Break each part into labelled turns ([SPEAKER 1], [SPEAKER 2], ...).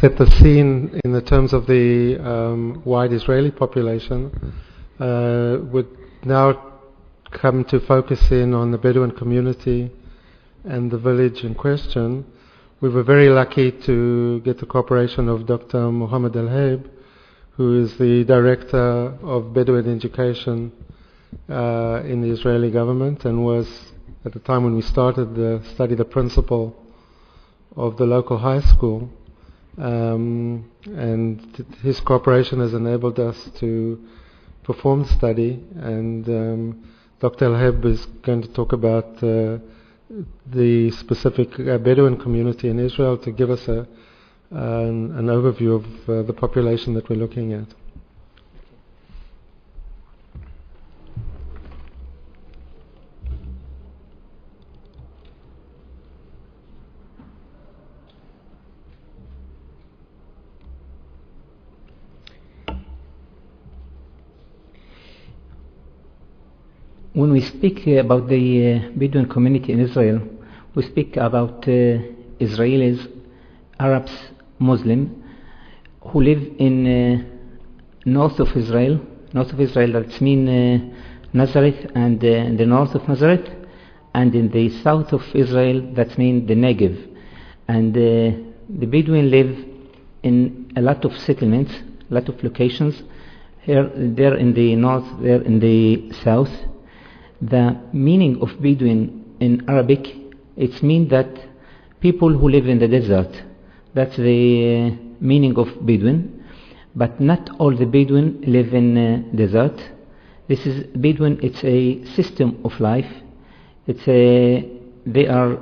[SPEAKER 1] set the scene in the terms of the wide Israeli population, would now come to focus in on the Bedouin community and the village in question. We were very lucky to get the cooperation of Dr. Muhammed El Haib, who is the Director of Bedouin Education in the Israeli government, and was, at the time when we started the study, the principal of the local high school. And his cooperation has enabled us to perform the study, and Dr. El Haib is going to talk about the specific Bedouin community in Israel to give us an overview of the population that we're looking at.
[SPEAKER 2] When we speak about the Bedouin community in Israel, we speak about Israelis, Arabs, Muslims, who live in north of Israel. North of Israel, that means Nazareth and the north of Nazareth, and in the south of Israel, that means the Negev. And the Bedouin live in a lot of settlements, a lot of locations, here, there in the north, there in the south. The meaning of Bedouin in Arabic, it means that people who live in the desert. That's the meaning of Bedouin. But not all the Bedouin live in desert. This is Bedouin. It's a system of life. They are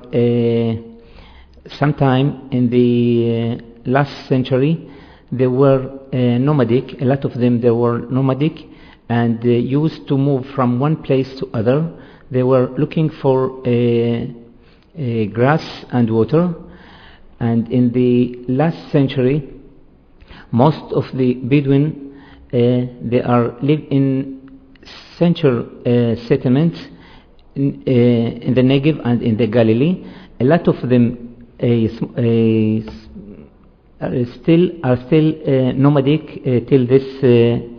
[SPEAKER 2] sometime in the last century they were nomadic. A lot of them they were nomadic, and they used to move from one place to other. They were looking for grass and water. And in the last century, most of the Bedouin they are live in central settlements in the Negev and in the Galilee. A lot of them are still nomadic till this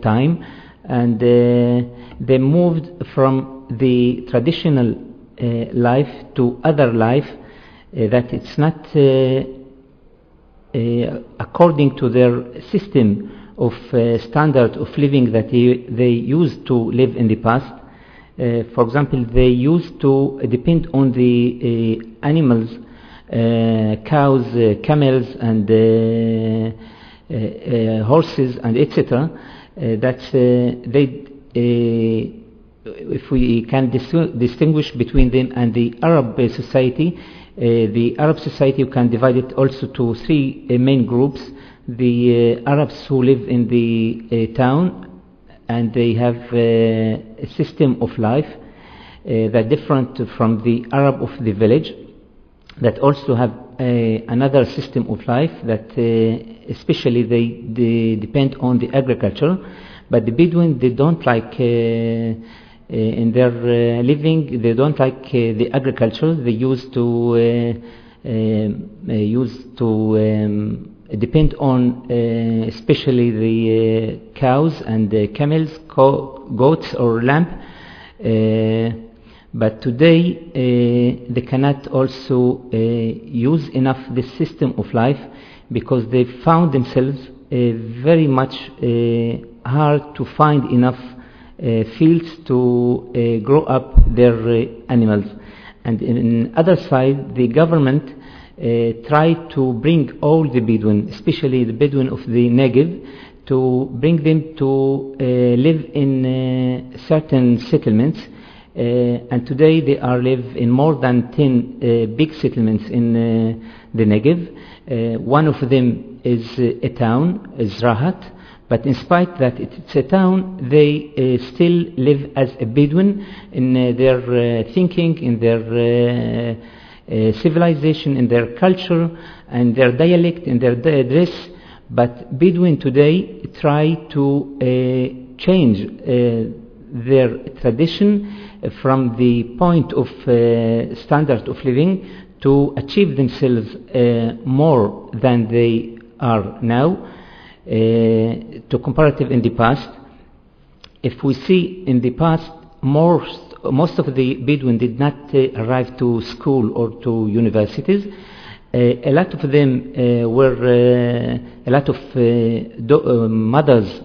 [SPEAKER 2] time. And they moved from the traditional life to other life that it's not according to their system of standard of living that they used to live in the past. For example, they used to depend on the animals, cows, camels, and horses, and etc. If we can distinguish between them and the Arab society, the Arab society, you can divide it also to three main groups. The Arabs who live in the town, and they have a system of life that different from the Arab of the village, that also have another system of life that especially they depend on the agriculture. But the Bedouin, they don't like in their living, they don't like the agriculture. They used to depend on especially the cows and the camels, goats or lamb. But today they cannot also use enough this system of life, because they found themselves very much hard to find enough fields to grow up their animals. And on other side, the government tried to bring all the Bedouin, especially the Bedouin of the Negev, to bring them to live in certain settlements. And today they are live in more than 10 big settlements in the Negev. One of them is a town, is Rahat. But in spite that it's a town, they still live as a Bedouin in their thinking, in their civilization, in their culture, and their dialect, in their dress. But Bedouin today try to change their tradition from the point of standard of living to achieve themselves more than they are now to comparative in the past. If we see in the past, most of the Bedouin did not arrive to school or to universities. A lot of them a lot of mothers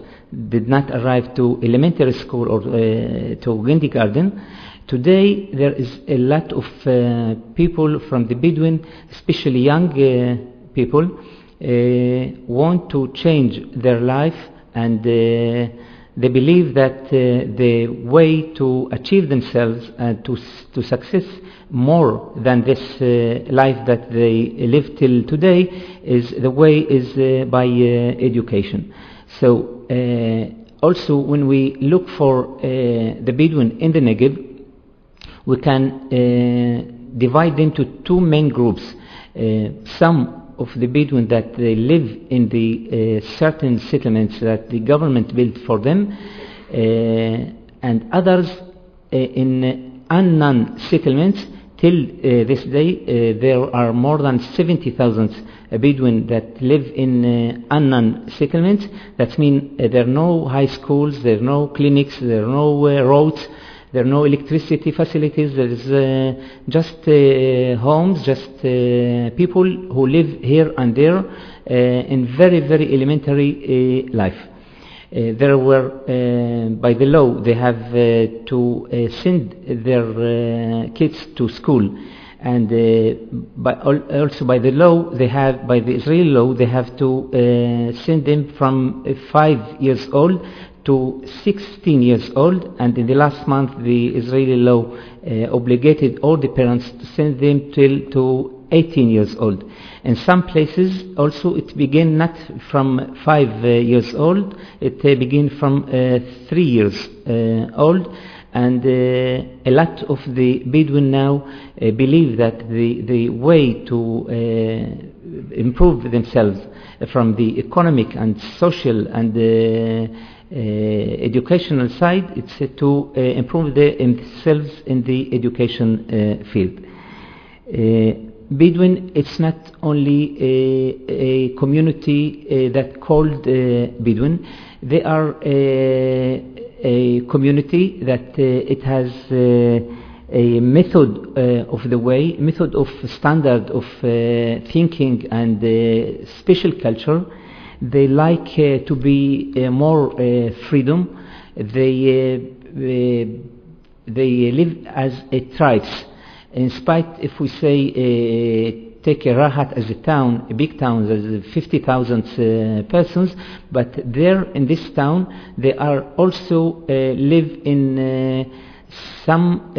[SPEAKER 2] did not arrive to elementary school or to kindergarten. Today there is a lot of people from the Bedouin, especially young people, want to change their life, and they believe that the way to achieve themselves and to success more than this life that they live till today is by education. So also when we look for the Bedouin in the Negev, we can divide into two main groups. Some of the Bedouin that they live in the certain settlements that the government built for them, and others in unknown settlements. Till this day there are more than 70,000 Bedouin that live in unknown settlements. That means there are no high schools, there are no clinics, there are no roads, there are no electricity facilities. There is just homes, just people who live here and there in very, very elementary life. There were, by the law, they have to send their kids to school, and also by the law, by the Israeli law, they have to send them from 5 years old to 16 years old, and in the last month the Israeli law obligated all the parents to send them to 18 years old. In some places also it began not from 5 years old, it began from 3 years old, and a lot of the Bedouin now believe that the way to improve themselves from the economic and social and educational side, it's to improve themselves in the education field. Bedouin, it's not only a community that called Bedouin. They are a community that it has a method method of standard of thinking and special culture. They like to be more freedom. They live as a tribes. In spite, if we say take a Rahat as a town, a big town, there's 50,000 persons, but there in this town they are also live in some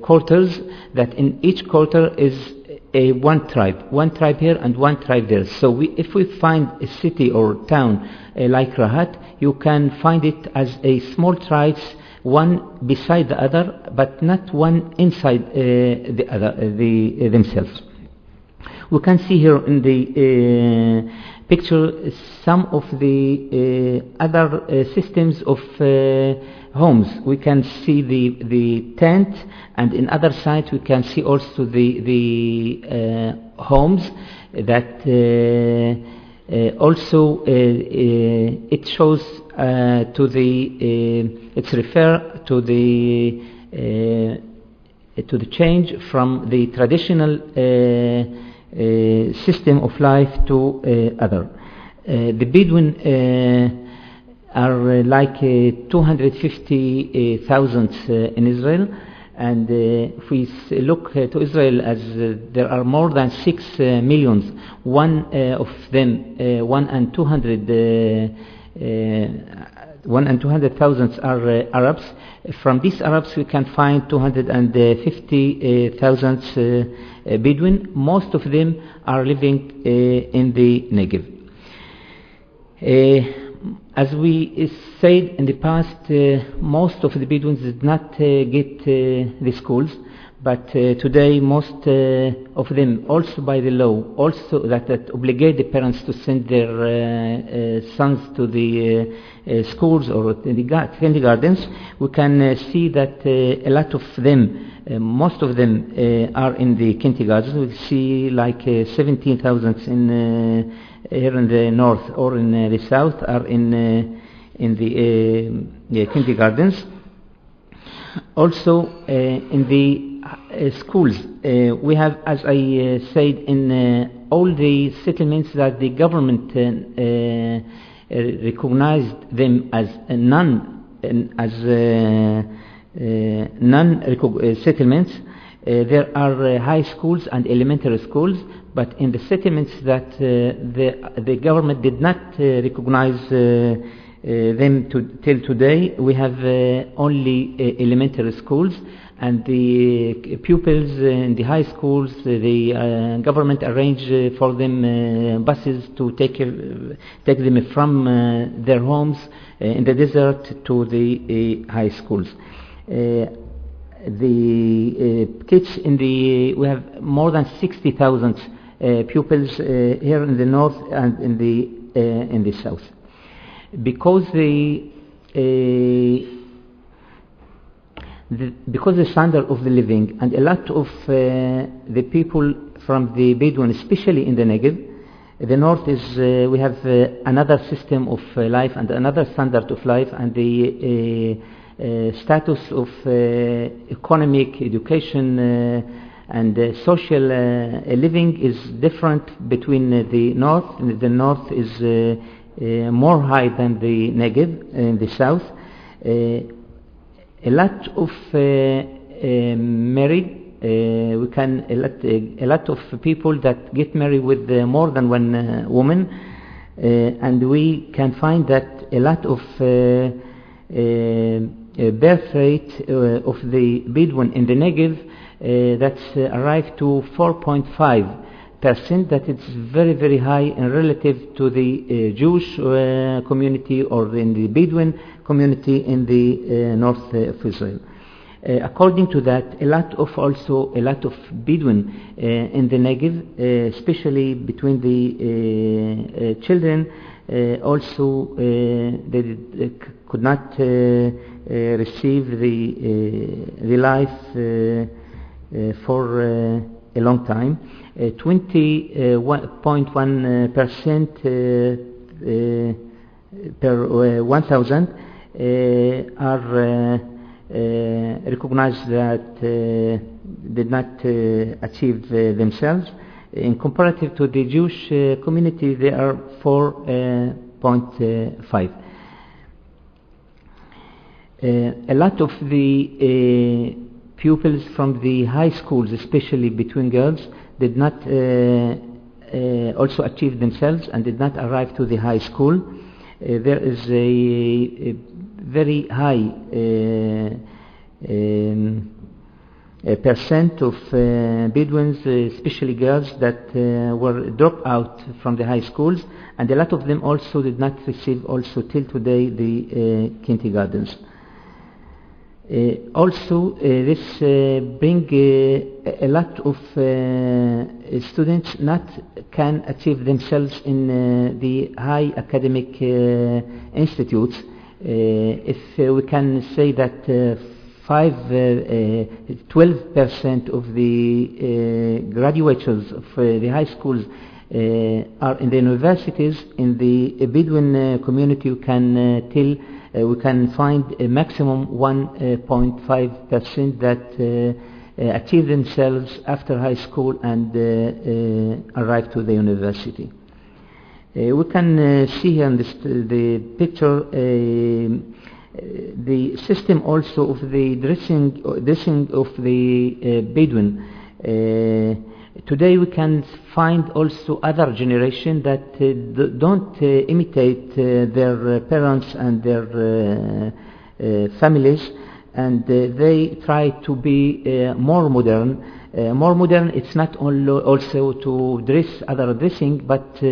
[SPEAKER 2] quarters, that in each quarter is one tribe here and one tribe there. So if we find a city or town like Rahat, you can find it as a small tribes, one beside the other, but not one inside the other themselves. We can see here in the picture some of the other systems of homes. We can see the tent, and in other sides we can see also the homes that also it shows to the it's refer to the change from the traditional system of life to other. The Bedouin are like 250,000 in Israel, and if we look to Israel, as there are more than 6 millions, one of them 1,200,000 are Arabs. From these Arabs we can find 250,000 Bedouin. Most of them are living in the Negev. As we said in the past, most of the Bedouins did not get the schools, but today most of them, also by the law, also that obligate the parents to send their sons to the schools or in the kindergartens, we can see that a lot of them Most of them are in the kindergarten. We see like 17,000 here in the north or in the south are in the kindergartens. Also in the schools, we have, as I said, in all the settlements that the government recognized them as non-settlements. There are high schools and elementary schools, but in the settlements that the government did not recognize them till today, we have only elementary schools, and the pupils in the high schools, the government arrange for them buses to take them from their homes in the desert to the high schools. The kids we have more than 60,000 pupils here in the north and in the south. Because because the standard of the living and a lot of the people from the Bedouin, especially in the Negev, the north is we have another system of life and another standard of life, and the status of economic, education and social living is different between the north. The north is more high than the Negev in the south. A lot of married, a lot of people that get married with more than one woman, and we can find that a lot of birth rate of the Bedouin in the Negev that's arrived to 4.5%. That it's very, very high in relative to the Jewish community or in the Bedouin community in the north of Israel. According to that, a lot of Bedouin in the Negev, especially between the children, also they could not receive the life for a long time. 20.1% per 1,000 are recognized that did not achieve themselves. In comparative to the Jewish community, they are 4.5. A lot of the pupils from the high schools, especially between girls, did not also achieve themselves and did not arrive to the high school. There is a very high percent of Bedouins, especially girls, that were dropped out from the high schools, and a lot of them also did not receive also till today the kindergartens. Also, this bring a lot of students not can achieve themselves in the high academic institutes. If we can say that 12% of the graduates of the high schools are in the universities, in the Bedouin community we can find a maximum 1.5% that achieve themselves after high school and arrive to the university. We can see here in the picture the system also of the dressing of the Bedouin. Today we can find also other generation that don't imitate their parents and their families, and they try to be more modern. More modern, it's not only also to dress other dressing, but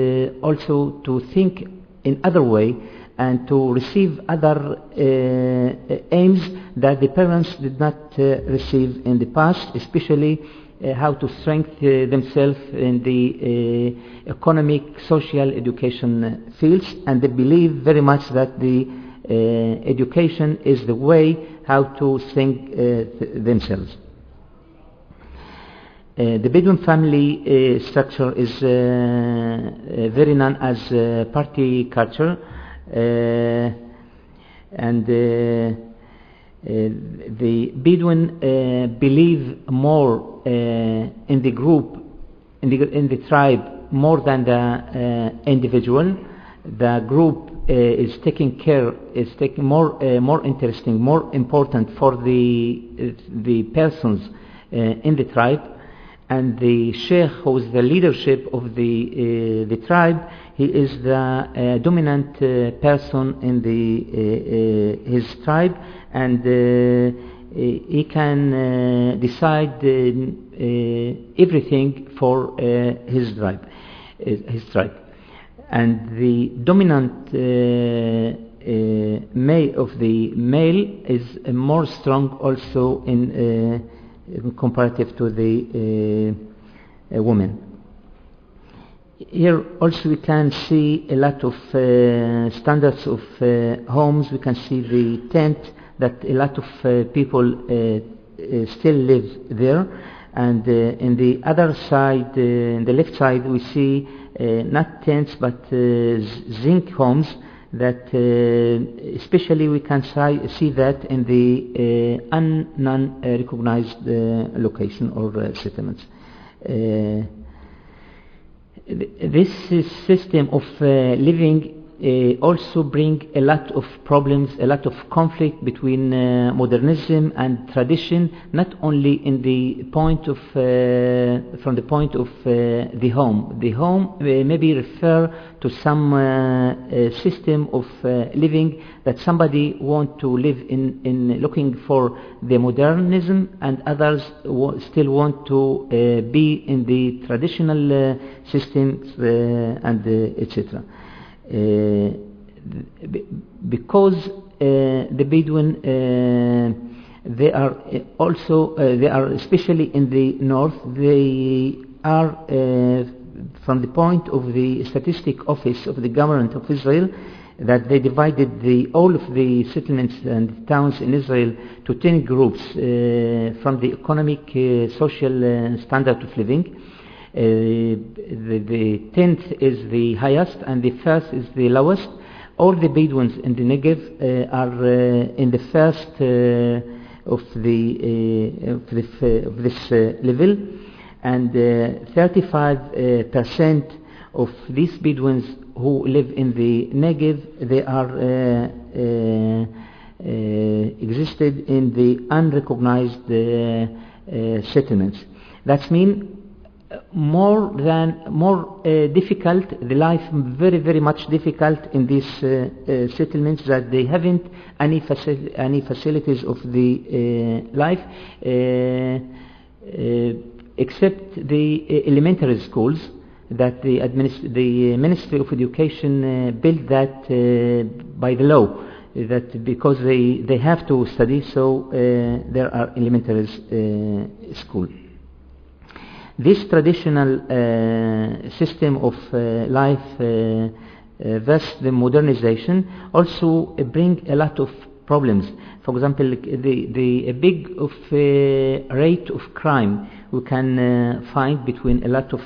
[SPEAKER 2] also to think in other way and to receive other aims that the parents did not receive in the past, especially how to strengthen themselves in the economic, social, education fields, and they believe very much that the education is the way how to think themselves. The Bedouin family structure is very known as party culture, and the Bedouin believe more in the group, in the tribe, more than the individual. The group is taking more interesting, more important for the persons in the tribe, and the sheikh, who is the leadership of the tribe, he is the dominant person in his tribe, and he can decide everything for his tribe. And the dominant male is more strong also in comparative to the woman. Here also we can see a lot of standards of homes. We can see the tent that a lot of people still live there, and in the other side, in the left side, we see not tents but zinc homes that especially we can see that in the non-recognized location or settlements. This system of living also bring a lot of problems, a lot of conflict between modernism and tradition, not only in the point of from the point of the home. The home maybe refer to some system of living that somebody want to live in looking for the modernism, and others still want to be in the traditional systems and etc. Because the Bedouin they are also they are especially in the north, they are from the point of the statistic office of the government of Israel, that they divided all of the settlements and towns in Israel to 10 groups from the economic social standard of living. The 10th is the highest and the first is the lowest. All the Bedouins in the Negev are in the first of this level, and 35% of these Bedouins who live in the Negev, they are existed in the unrecognized settlements. That means more difficult, the life very much difficult in these settlements, that they haven't any facilities of the life except the elementary schools that the Ministry of Education built that by the law, that because they have to study, so there are elementary school. This traditional system of life versus the modernization also bring a lot of problems. For example, the big of rate of crime we can find between a lot of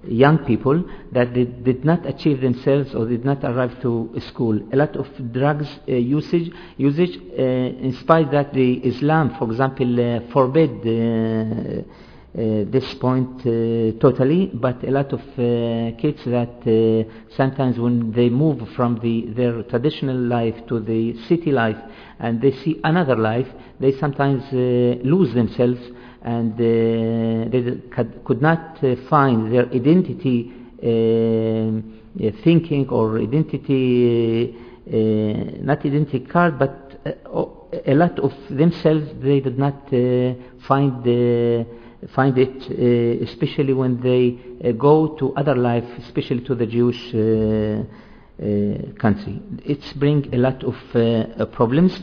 [SPEAKER 2] young people that did not achieve themselves or did not arrive to school. A lot of drugs usage in spite that the Islam, for example, forbid this point totally, but a lot of kids that sometimes when they move from their traditional life to the city life and they see another life, they sometimes lose themselves, and they could not find their identity thinking or identity not identity card, but a lot of themselves they did not find it, especially when they go to other life, especially to the Jewish country. It's bring a lot of problems.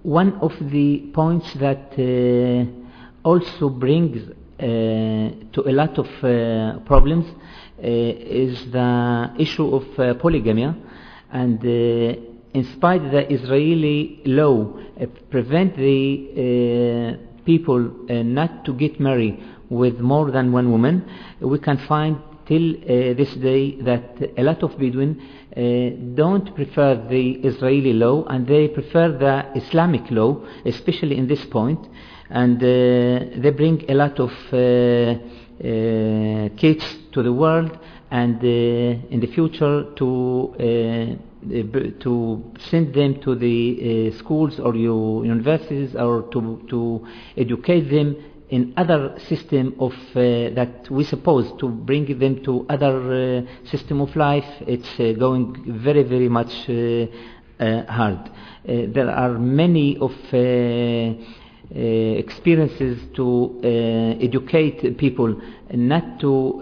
[SPEAKER 2] One of the points that also brings to a lot of problems is the issue of polygamy, and in spite the Israeli law prevent the people not to get married with more than one woman, we can find till this day that a lot of Bedouin don't prefer the Israeli law, and they prefer the Islamic law, especially in this point, and they bring a lot of kids to the world, and in the future to send them to the schools or universities, or to educate them in other system of that we suppose to bring them to other system of life. It's going very, very much hard. There are many of experiences to educate people not to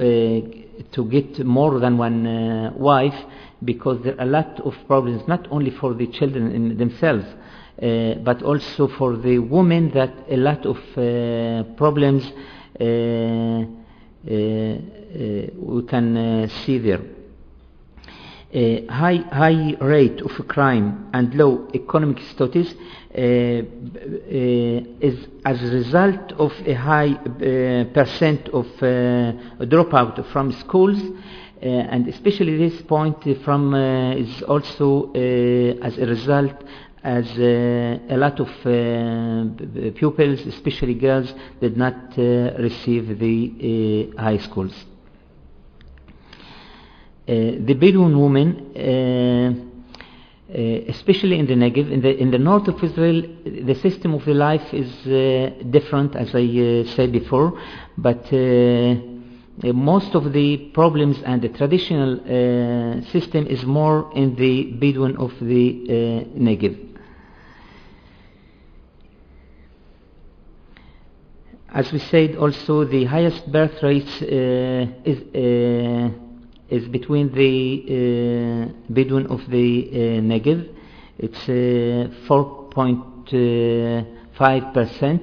[SPEAKER 2] get more than one wife, because there are a lot of problems, not only for the children in themselves, but also for the women, that a lot of problems we can see there. High rate of crime and low economic status is as a result of a high percent of dropout from schools, and especially this point from is also as a result as a lot of pupils, especially girls, did not receive the high schools. The Bedouin women, especially in the Negev, in the north of Israel, the system of the life is different, as I said before, but most of the problems and the traditional system is more in the Bedouin of the Negev. As we said, also the highest birth rates is between the Bedouin of the Negev. It's 4.5%,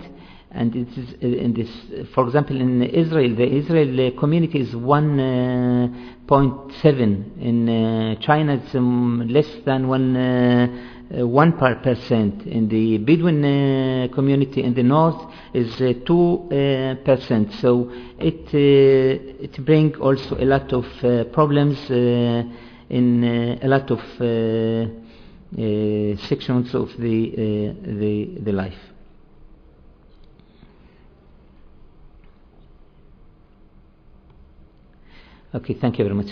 [SPEAKER 2] and it is in this. For example, in Israel, the Israel community is 1.7. In China, it's less than 1%. In the Bedouin community in the north is 2%. So it brings also a lot of problems in a lot of sections of the life. Okay, thank you very much.